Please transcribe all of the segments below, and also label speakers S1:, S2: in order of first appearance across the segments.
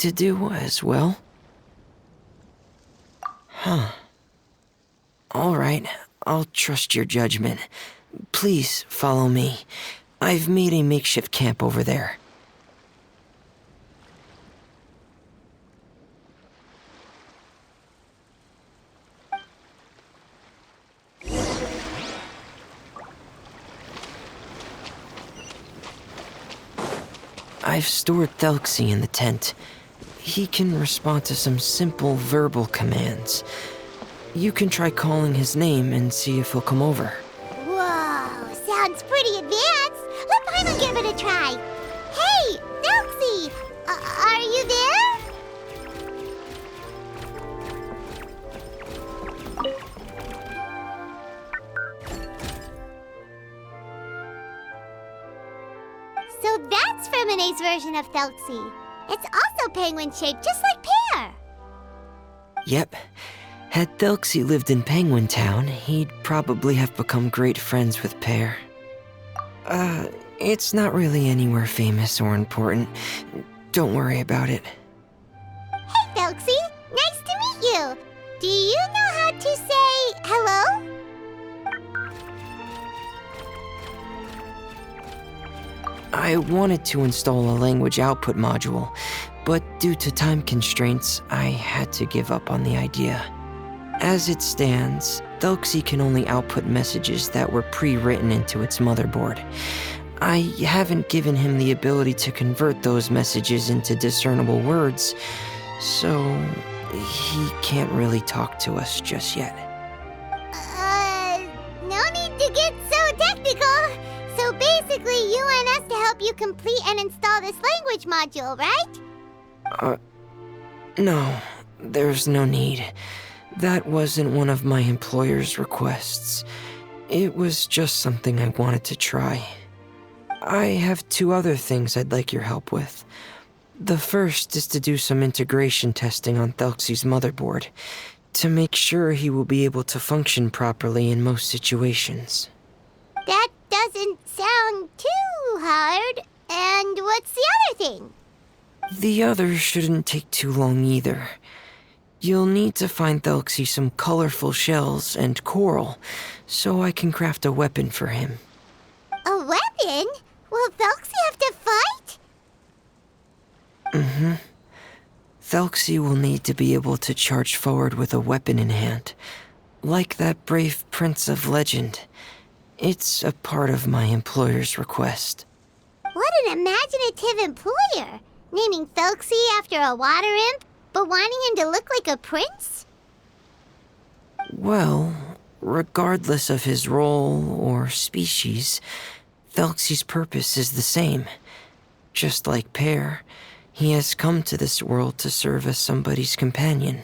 S1: to do as well? Huh. All right, I'll trust your judgment. Please follow me. I've made a makeshift camp over there. I've stored Thelxie in the tent. He can respond to some simple verbal commands. You can try calling his name and see if he'll come over.
S2: Whoa, sounds pretty advanced. Let Paimon give it a try. Hey, Nelxie, are you there? So that's Fremone's version of Thelxie. It's also penguin-shaped, just like Pear.
S1: Yep. Had Thelxie lived in Penguin Town, he'd probably have become great friends with Pear. It's not really anywhere famous or important. Don't worry about it.
S2: Hey, Thelxie, nice to meet you. Do you know how to say hello?
S1: I wanted to install a language output module, but due to time constraints, I had to give up on the idea. As it stands, Thelxie can only output messages that were pre-written into its motherboard. I haven't given him the ability to convert those messages into discernible words, so he can't really talk to us just yet.
S2: No need to get so technical. So basically, you want us to help you complete and install this language module, right?
S1: No, there's no need. That wasn't one of my employer's requests. It was just something I wanted to try. I have 2 other things I'd like your help with. The first is to do some integration testing on Thelxie's motherboard, to make sure he will be able to function properly in most situations.
S2: That doesn't sound too hard. And what's the other thing?
S1: The other shouldn't take too long either. You'll need to find Thelxie some colorful shells and coral, so I can craft a weapon for him.
S2: A weapon? Will Thelxie have to fight?
S1: Mm-hmm. Thelxie will need to be able to charge forward with a weapon in hand, like that brave prince of legend. It's a part of my employer's request.
S2: What an imaginative employer! Naming Thelxie after a water imp, but wanting him to look like a prince?
S1: Well, regardless of his role or species, Thelxie's purpose is the same. Just like Pear, he has come to this world to serve as somebody's companion.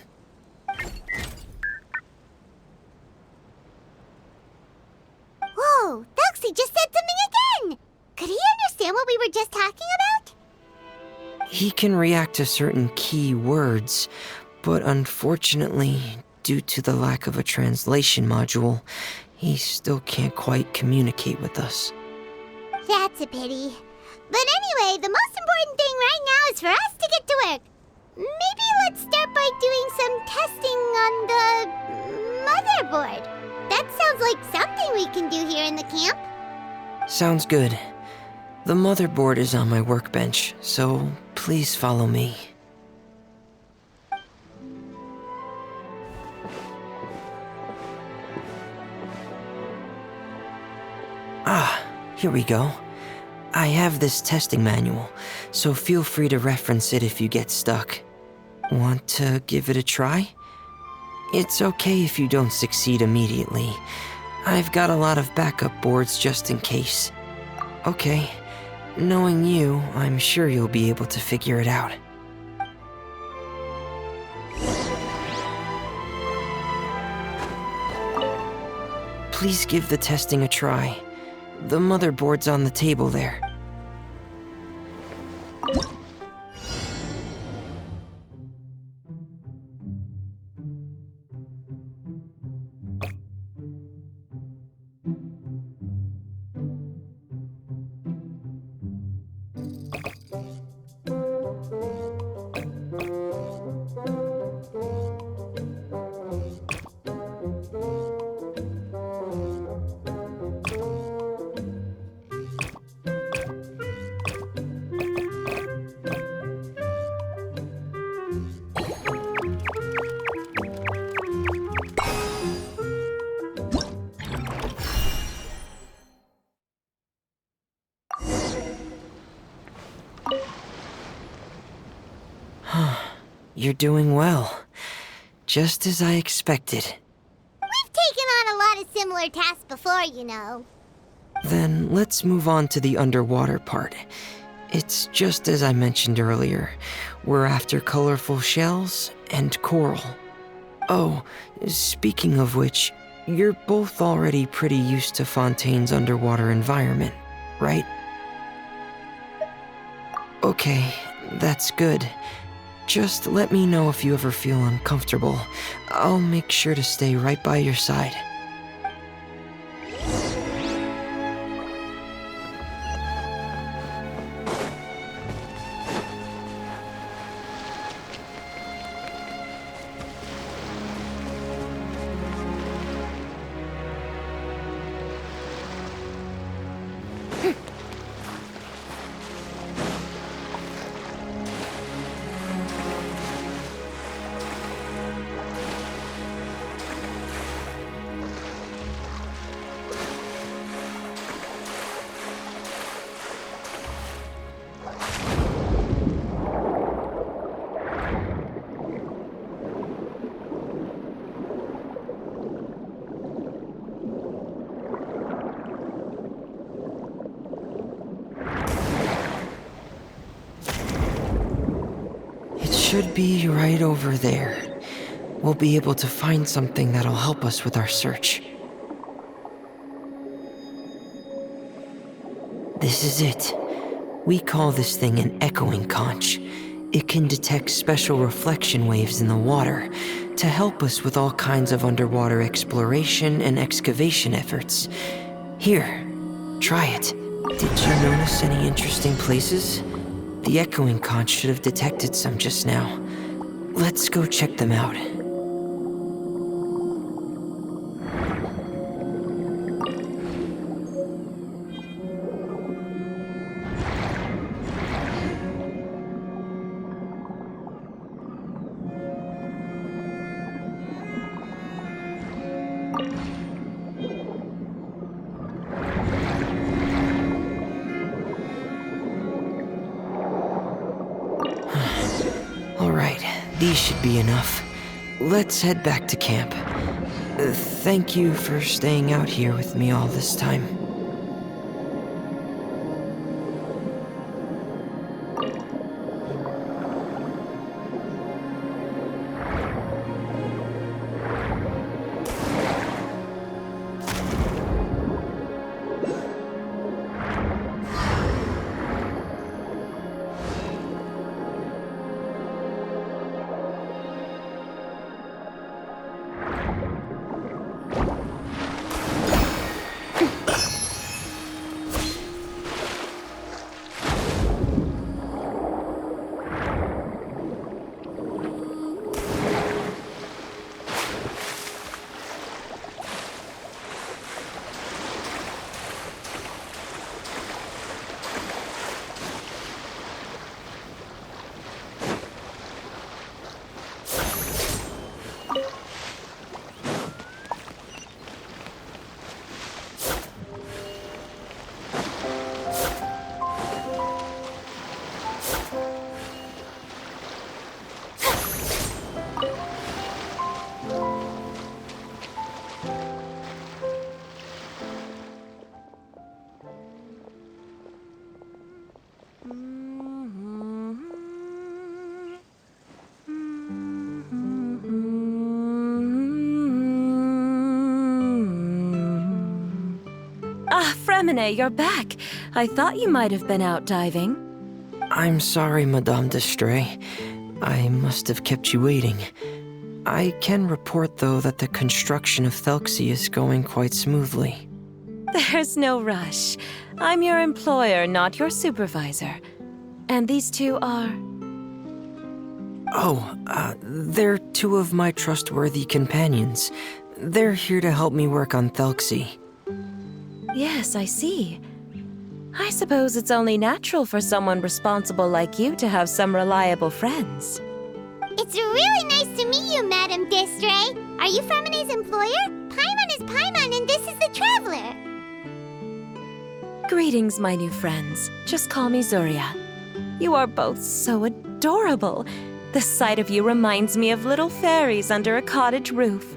S2: Whoa, Thelxie just said something again! Could he understand what we were just talking about?
S1: He can react to certain key words, but unfortunately, due to the lack of a translation module, he still can't quite communicate with us.
S2: That's a pity. But anyway, the most important thing right now is for us to get to work. Maybe let's start by doing some testing on the motherboard. That sounds like something we can do here in the camp.
S1: Sounds good. The motherboard is on my workbench, so please follow me. Here we go. I have this testing manual, so feel free to reference it if you get stuck. Want to give it a try? It's okay if you don't succeed immediately. I've got a lot of backup boards just in case. Okay, knowing you, I'm sure you'll be able to figure it out. Please give the testing a try. The motherboard's on the table there. You're doing well. Just as I expected.
S2: We've taken on a lot of similar tasks before, you know.
S1: Then let's move on to the underwater part. It's just as I mentioned earlier. We're after colorful shells and coral. Oh, speaking of which, you're both already pretty used to Fontaine's underwater environment, right? Okay, that's good. Just let me know if you ever feel uncomfortable. I'll make sure to stay right by your side. Should be right over there. We'll be able to find something that'll help us with our search. This is it. We call this thing an echoing conch. It can detect special reflection waves in the water to help us with all kinds of underwater exploration and excavation efforts. Here, try it. Did you notice any interesting places? The echoing conch should have detected some just now. Let's go check them out. Alright, these should be enough. Let's head back to camp. Thank you for staying out here with me all this time.
S3: Ah, Fremine, you're back. I thought you might have been out diving.
S1: I'm sorry, Madame d'Estray. I must have kept you waiting. I can report, though, that the construction of Thelxie is going quite smoothly.
S3: There's no rush. I'm your employer, not your supervisor. And these two are...
S1: They're two of my trustworthy companions. They're here to help me work on Thelxie.
S3: Yes, I see. I suppose it's only natural for someone responsible like you to have some reliable friends.
S2: It's really nice to meet you, Madame d'Estray. Are you Fremine's employer? Paimon is Paimon, and this is the Traveler.
S3: Greetings, my new friends. Just call me Zuria. You are both so adorable. The sight of you reminds me of little fairies under a cottage roof.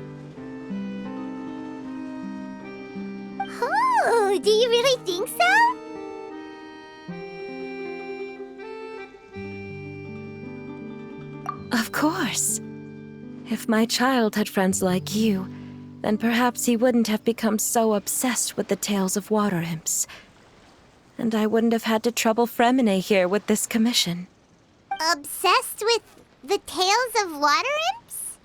S2: Oh, do you really think so?
S3: Of course. If my child had friends like you, then perhaps he wouldn't have become so obsessed with the tales of water imps. And I wouldn't have had to trouble Fremine here with this commission.
S2: Obsessed with the tales of water imps?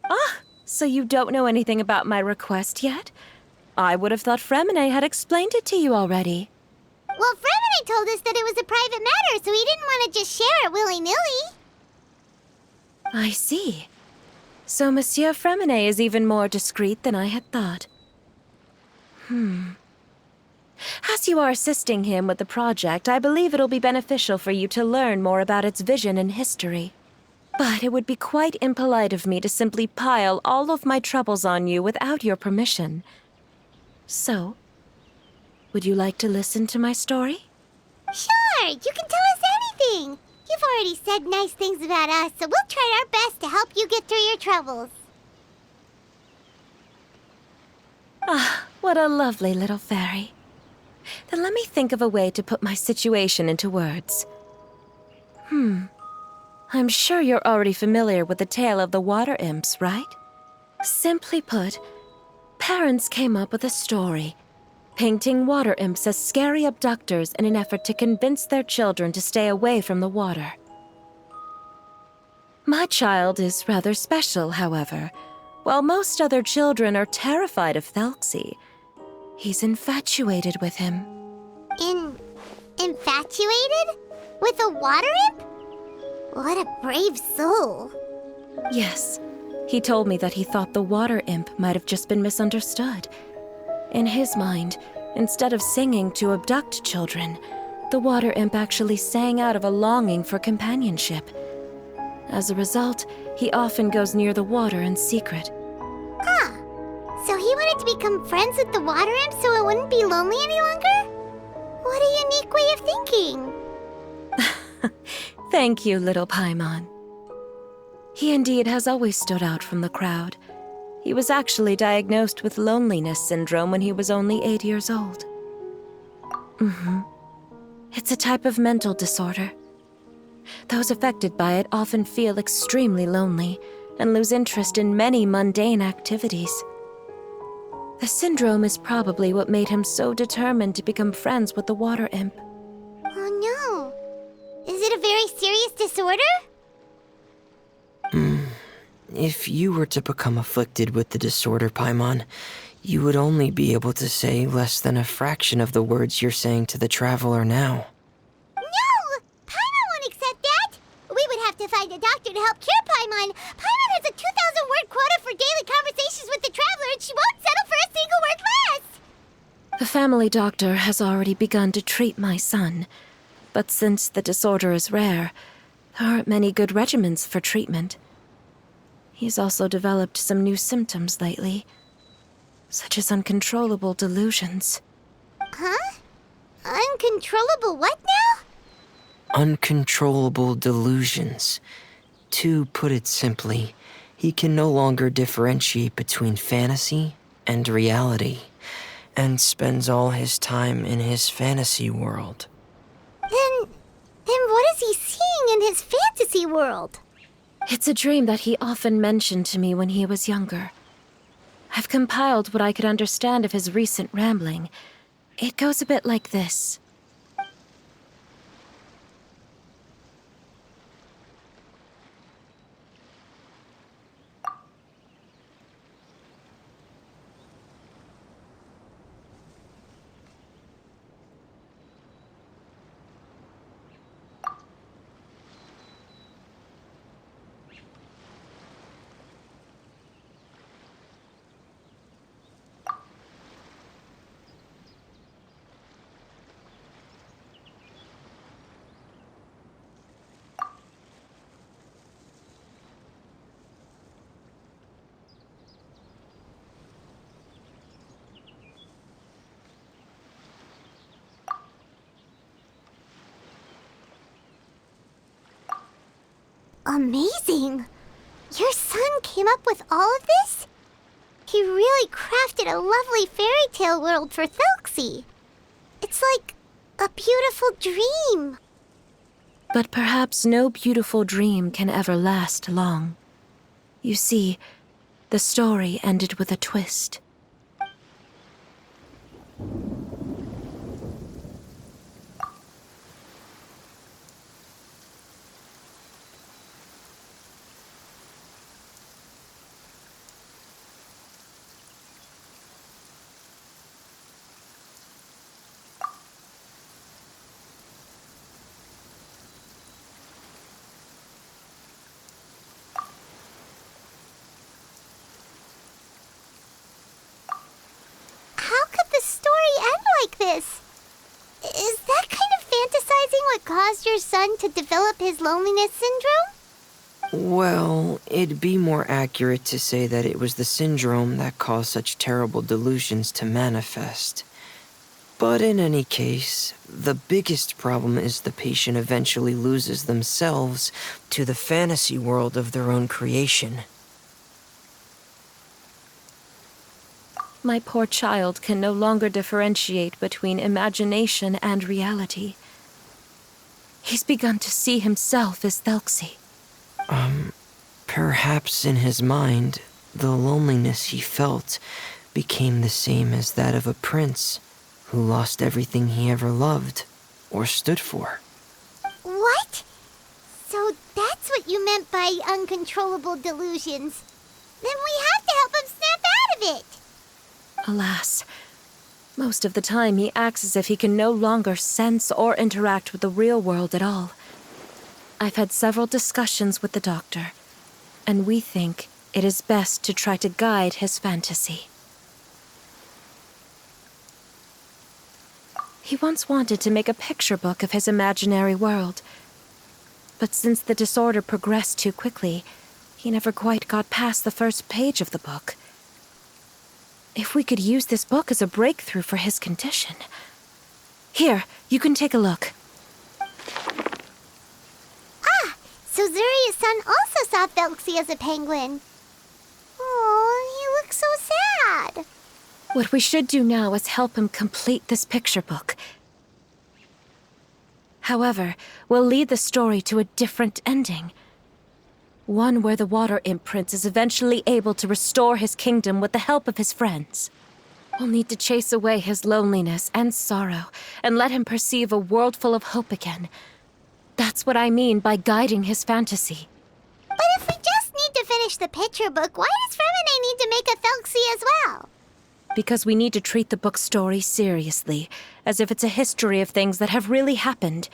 S3: Ah, so you don't know anything about my request yet? I would have thought Fremine had explained it to you already.
S2: Well, Fremine told us that it was a private matter, so he didn't want to just share it willy-nilly.
S3: I see. So Monsieur Fremine is even more discreet than I had thought. As you are assisting him with the project, I believe it'll be beneficial for you to learn more about its vision and history. But it would be quite impolite of me to simply pile all of my troubles on you without your permission. So, would you like to listen to my story?
S2: Sure, you can tell us anything. You've already said nice things about us, so we'll try our best to help you get through your troubles.
S3: Ah, what a lovely little fairy. Then let me think of a way to put my situation into words. I'm sure you're already familiar with the tale of the water imps, right? Simply put, parents came up with a story, painting water imps as scary abductors in an effort to convince their children to stay away from the water. My child is rather special, however. While most other children are terrified of Thelxie, he's infatuated with him.
S2: Infatuated? With a water imp? What a brave soul.
S3: Yes, he told me that he thought the water imp might have just been misunderstood. In his mind, instead of singing to abduct children, the water imp actually sang out of a longing for companionship. As a result, he often goes near the water in secret.
S2: Ah, so he wanted to become friends with the water imp so it wouldn't be lonely any longer? What a unique way of thinking.
S3: Thank you, little Paimon. He indeed has always stood out from the crowd. He was actually diagnosed with loneliness syndrome when he was only 8 years old. It's a type of mental disorder. Those affected by it often feel extremely lonely and lose interest in many mundane activities. The syndrome is probably what made him so determined to become friends with the water imp.
S2: Oh no. Is it a very serious disorder?
S1: If you were to become afflicted with the disorder, Paimon, you would only be able to say less than a fraction of the words you're saying to the traveler now.
S2: No! Paimon won't accept that! We would have to find a doctor to help cure Paimon. Paimon has a 2,000-word quota for daily conversations with the traveler, and she won't settle for a single word less!
S3: The family doctor has already begun to treat my son, but since the disorder is rare, there aren't many good regimens for treatment. He's also developed some new symptoms lately, such as uncontrollable delusions.
S2: Huh? Uncontrollable what now?
S1: Uncontrollable delusions. To put it simply, he can no longer differentiate between fantasy and reality, and spends all his time in his fantasy world.
S2: Then what is he seeing in his fantasy world?
S3: It's a dream that he often mentioned to me when he was younger. I've compiled what I could understand of his recent rambling. It goes a bit like this.
S2: Amazing! Your son came up with all of this? He really crafted a lovely fairy tale world for Thelxie. It's like a beautiful dream.
S3: But perhaps no beautiful dream can ever last long. You see, the story ended with a twist.
S2: How could the story end like this? Is that kind of fantasizing what caused your son to develop his loneliness syndrome?
S1: Well, it'd be more accurate to say that it was the syndrome that caused such terrible delusions to manifest. But in any case, the biggest problem is the patient eventually loses themselves to the fantasy world of their own creation.
S3: My poor child can no longer differentiate between imagination and reality. He's begun to see himself as Thelxie.
S1: Perhaps in his mind, the loneliness he felt became the same as that of a prince who lost everything he ever loved or stood for.
S2: What? So that's what you meant by uncontrollable delusions. Then we have to help him snap out of it.
S3: Alas, most of the time he acts as if he can no longer sense or interact with the real world at all. I've had several discussions with the doctor, and we think it is best to try to guide his fantasy. He once wanted to make a picture book of his imaginary world, but since the disorder progressed too quickly, he never quite got past the first page of the book. If we could use this book as a breakthrough for his condition. Here, you can take a look.
S2: Ah, so Zuria's son also saw Thelxie as a penguin. Oh, he looks so sad.
S3: What we should do now is help him complete this picture book. However, we'll lead the story to a different ending. One where the Water Imp Prince is eventually able to restore his kingdom with the help of his friends. We'll need to chase away his loneliness and sorrow, and let him perceive a world full of hope again. That's what I mean by guiding his fantasy.
S2: But if we just need to finish the picture book, why does Fremine need to make a Thelxie as well?
S3: Because we need to treat the book's story seriously, as if it's a history of things that have really happened.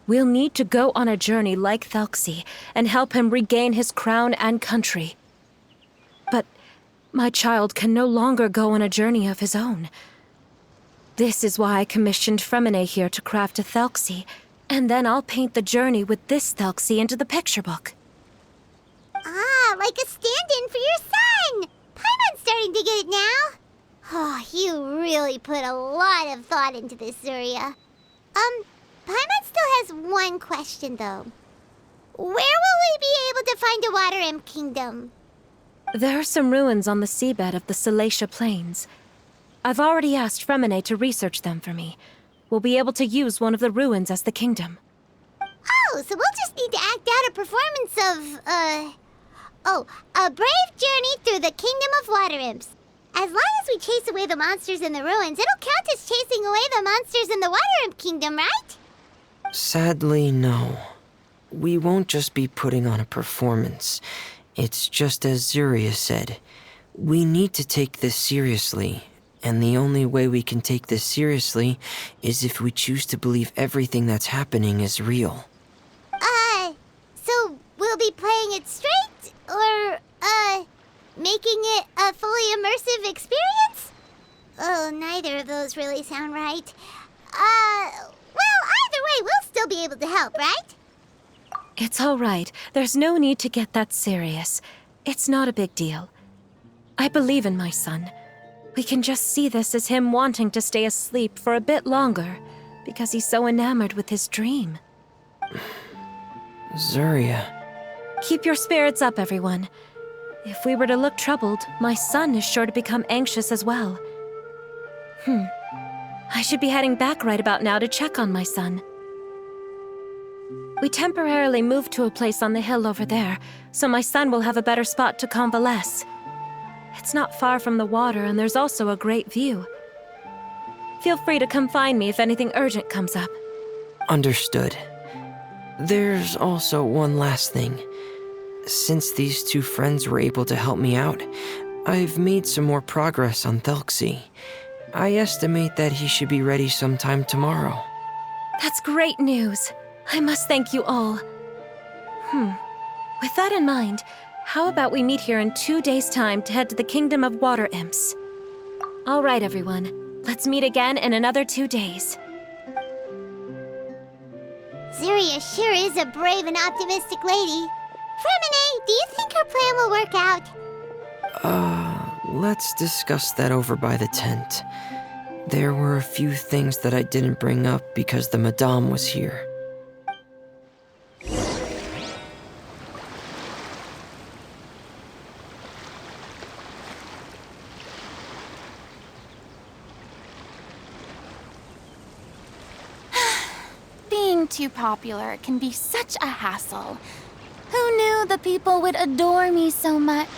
S3: We'll need to go on a journey like Thelxie and help him regain his crown and country. But my child can no longer go on a journey of his own. This is why I commissioned Fremine here to craft a Thelxie, and then I'll paint the journey with this Thelxie into the picture book.
S2: Ah, like a stand-in for your son! Paimon's starting to get it now. Oh, you really put a lot of thought into this, Zuria. Paimon still has one question, though. Where will we be able to find a Water Imp Kingdom?
S3: There are some ruins on the seabed of the Salacia Plains. I've already asked Fremine to research them for me. We'll be able to use one of the ruins as the kingdom.
S2: Oh, so we'll just need to act out a performance of, a brave journey through the Kingdom of Water Imps. As long as we chase away the monsters in the ruins, it'll count as chasing away the monsters in the Water Imp Kingdom, right?
S1: Sadly, no. We won't just be putting on a performance. It's just as Zuria said. We need to take this seriously, and the only way we can take this seriously is if we choose to believe everything that's happening is real.
S2: So we'll be playing it straight, or, making it a fully immersive experience? Oh, neither of those really sound right. Well, either way, we'll still be able to help, right?
S3: It's all right. There's no need to get that serious. It's not a big deal. I believe in my son. We can just see this as him wanting to stay asleep for a bit longer, because he's so enamored with his dream.
S1: Zuria,
S3: Keep your spirits up, everyone. If we were to look troubled, my son is sure to become anxious as well. I should be heading back right about now to check on my son. We temporarily moved to a place on the hill over there, so my son will have a better spot to convalesce. It's not far from the water, and there's also a great view. Feel free to come find me if anything urgent comes up.
S1: Understood. There's also one last thing. Since these two friends were able to help me out, I've made some more progress on Thelxie. I estimate that he should be ready sometime tomorrow.
S3: That's great news. I must thank you all. With that in mind, how about we meet here in 2 days' time to head to the Kingdom of Water Imps? All right, everyone. Let's meet again in another 2 days.
S2: Zeria sure is a brave and optimistic lady. Fremine, do you think her plan will work out?
S1: Let's discuss that over by the tent. There were a few things that I didn't bring up because the Madame was here.
S4: Being too popular can be such a hassle. Who knew the people would adore me so much?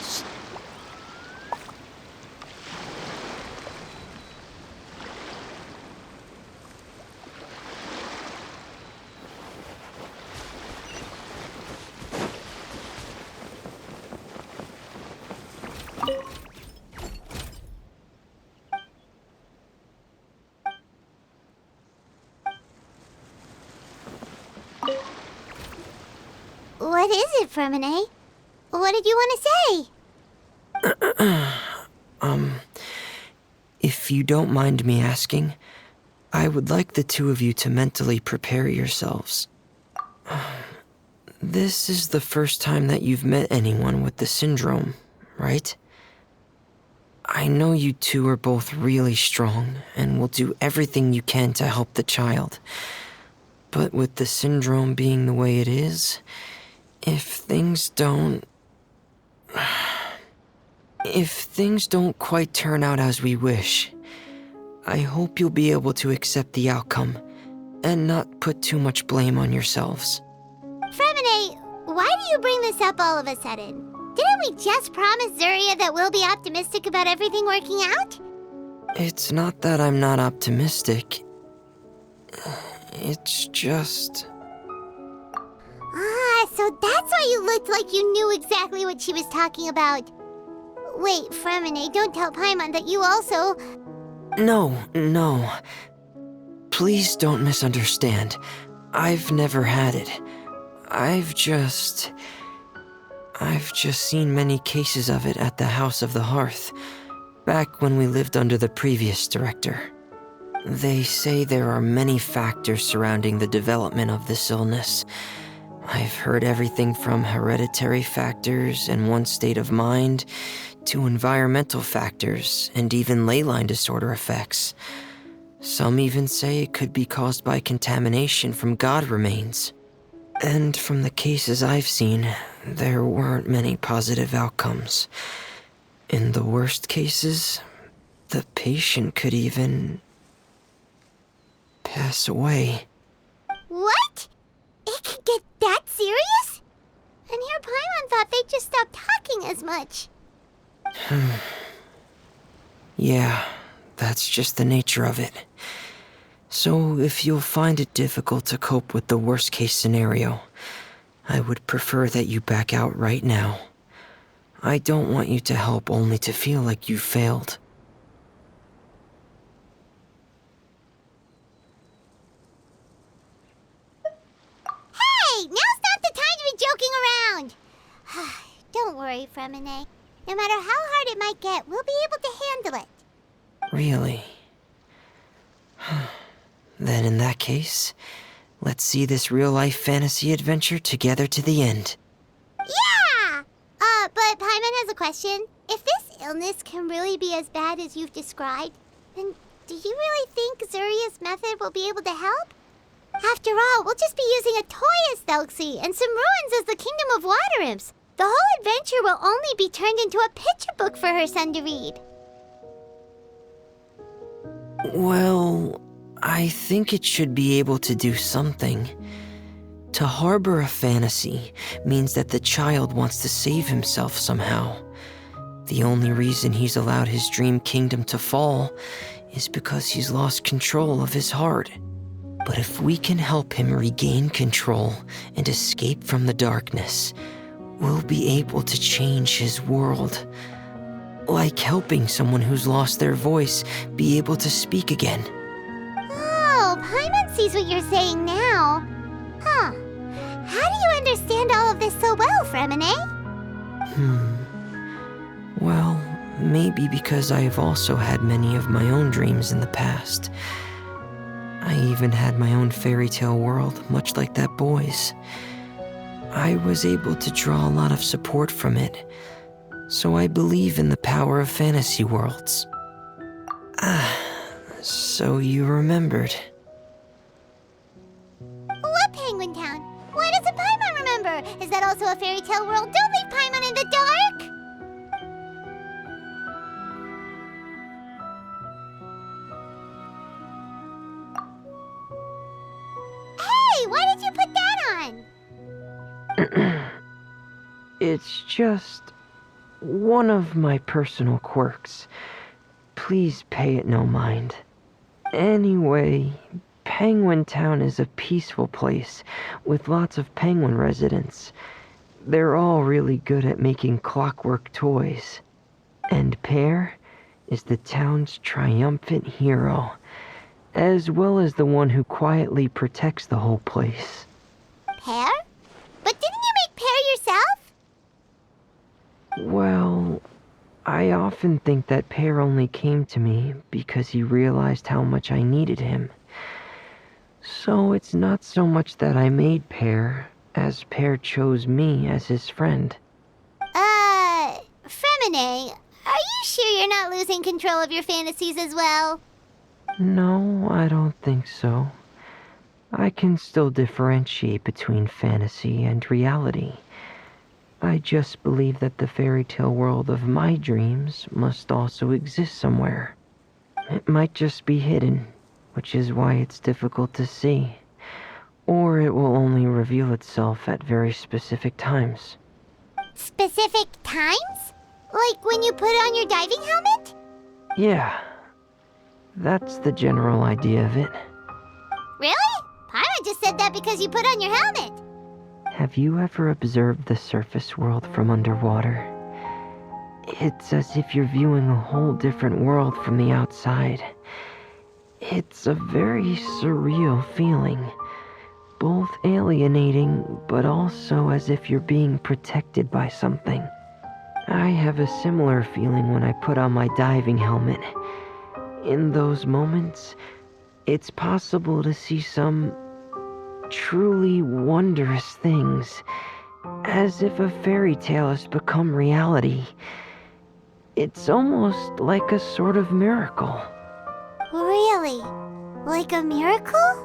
S2: What is it, Fremine? What did you want to say?
S1: If you don't mind me asking, I would like the two of you to mentally prepare yourselves. This is the first time that you've met anyone with the syndrome, right? I know you two are both really strong and will do everything you can to help the child. But with the syndrome being the way it is, if things don't quite turn out as we wish, I hope you'll be able to accept the outcome and not put too much blame on yourselves.
S2: Fremine, why do you bring this up all of a sudden? Didn't we just promise Zeria that we'll be optimistic about everything working out?
S1: It's not that I'm not optimistic. It's just...
S2: So that's why you looked like you knew exactly what she was talking about. Wait, Fremine, don't tell Paimon that you also...
S1: No. Please don't misunderstand. I've never had it. I've just seen many cases of it at the House of the Hearth, back when we lived under the previous director. They say there are many factors surrounding the development of this illness. I've heard everything from hereditary factors and one's state of mind, to environmental factors and even ley line disorder effects. Some even say it could be caused by contamination from god remains. And from the cases I've seen, there weren't many positive outcomes. In the worst cases, the patient could even pass away.
S2: What? It could get that serious? And here Paimon thought they'd just stop talking as much.
S1: Yeah, that's just the nature of it. So if you'll find it difficult to cope with the worst case scenario, I would prefer that you back out right now. I don't want you to help only to feel like you failed.
S2: Hey, now's not the time to be joking around. Don't worry, Fremine. No matter how hard it might get, we'll be able to handle it.
S1: Really? Then in that case, let's see this real-life fantasy adventure together to the end.
S2: Yeah! But Paimon has a question. If this illness can really be as bad as you've described, then do you really think Zuria's method will be able to help? After all, we'll just be using a toy as Thelxie and some ruins as the Kingdom of Water Imps. The whole adventure will only be turned into a picture book for her son to read.
S1: Well, I think it should be able to do something. To harbor a fantasy means that the child wants to save himself somehow. The only reason he's allowed his dream kingdom to fall is because he's lost control of his heart. But if we can help him regain control and escape from the darkness, we'll be able to change his world. Like helping someone who's lost their voice be able to speak again.
S2: Oh, Paimon sees what you're saying now. Huh. How do you understand all of this so well, Fremine?
S1: Well, maybe because I've also had many of my own dreams in the past. I even had my own fairy tale world, much like that boy's. I was able to draw a lot of support from it, so I believe in the power of fantasy worlds. So you remembered.
S2: What Penguin Town? Why does a Paimon remember? Is that also a fairy tale world? Don't leave Paimon in the dark! Hey, why did you put that on?
S1: It's just one of my personal quirks. Please pay it no mind. Anyway, Penguin Town is a peaceful place with lots of penguin residents. They're all really good at making clockwork toys. And Pear is the town's triumphant hero, as well as the one who quietly protects the whole place.
S2: Pear? But didn't you make Pear yourself?
S1: Well, I often think that Pear only came to me because he realized how much I needed him. So it's not so much that I made Pear, as Pear chose me as his friend.
S2: Fremine, are you sure you're not losing control of your fantasies as well?
S1: No, I don't think so. I can still differentiate between fantasy and reality. I just believe that the fairy tale world of my dreams must also exist somewhere. It might just be hidden, which is why it's difficult to see. Or it will only reveal itself at very specific times.
S2: Specific times? Like when you put on your diving helmet?
S1: Yeah, that's the general idea of it.
S2: Really? Paimon just said that because you put on your helmet.
S1: Have you ever observed the surface world from underwater? It's as if you're viewing a whole different world from the outside. It's a very surreal feeling. Both alienating, but also as if you're being protected by something. I have a similar feeling when I put on my diving helmet. In those moments, it's possible to see some truly wondrous things, as if a fairy tale has become reality. It's almost like a sort of miracle.
S2: Really? Like a miracle?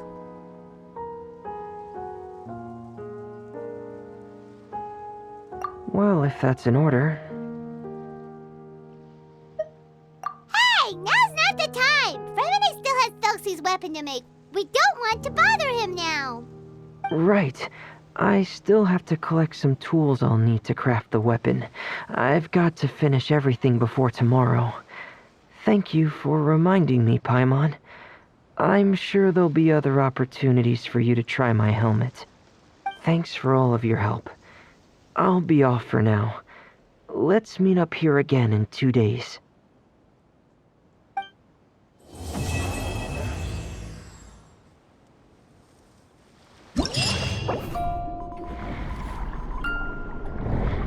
S1: Well, if that's in order.
S2: Hey, now's not the time! Fremine still has Thelxie's weapon to make. We don't want to bother him now.
S1: Right. I still have to collect some tools I'll need to craft the weapon. I've got to finish everything before tomorrow. Thank you for reminding me, Paimon. I'm sure there'll be other opportunities for you to try my helmet. Thanks for all of your help. I'll be off for now. Let's meet up here again in 2 days.